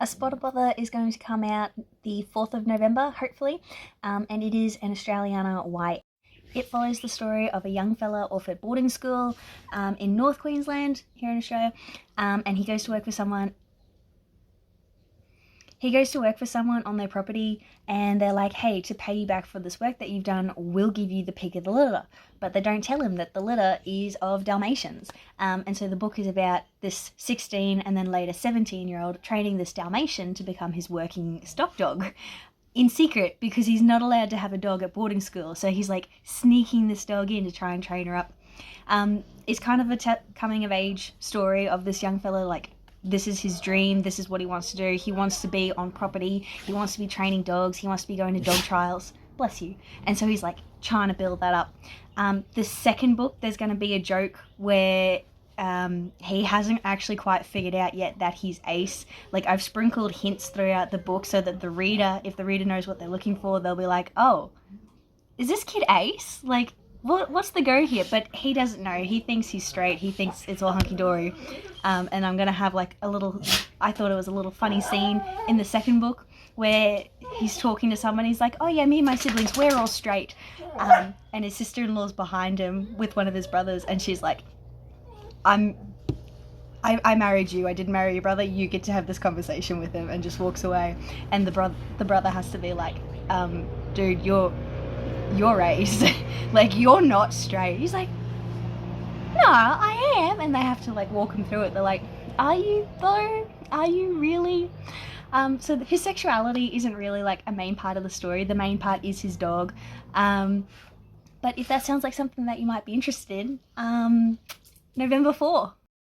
A Spot of Bother is going to come out the 4th of November, hopefully, and it is an Australiana YA. It follows the story of a young fella off at boarding school in North Queensland, here in Australia, and he goes to work for someone. He goes to work for someone on their property, and they're like, hey, to pay you back for this work that you've done, we'll give you the pig of the litter. But they don't tell him that the litter is of Dalmatians. And so the book is about this 16 and then later 17-year-old training this Dalmatian to become his working stock dog in secret, because he's not allowed to have a dog at boarding school. So he's like sneaking this dog in to try and train her up. It's kind of a coming of age story of this young fella, like, this is his dream, this is what he wants to do. He wants to be on property, he wants to be training dogs, he wants to be going to dog trials, bless you. And so he's like trying to build that up. The second book, there's going to be a joke where he hasn't actually quite figured out yet that he's Ace. Like, I've sprinkled hints throughout the book so that the reader, if the reader knows what they're looking for, they'll be like, oh, is this kid Ace? Like, what's the go here? But he doesn't know. He thinks he's straight. He thinks it's all hunky-dory. And I'm going to have like a little, I thought it was a little funny scene in the second book where he's talking to someone. He's like, oh yeah, me and my siblings, we're all straight. And his sister-in-law's behind him with one of his brothers. And she's like, I married you. I didn't marry your brother. You get to have this conversation with him, and just walks away. And the brother has to be like, dude, you're Ace. Like, you're not straight. He's like, no, I am. And they have to like walk him through it. They're like, are you though? Are you really? So his sexuality isn't really like a main part of the story. The main part is his dog. But if that sounds like something that you might be interested in, November 4.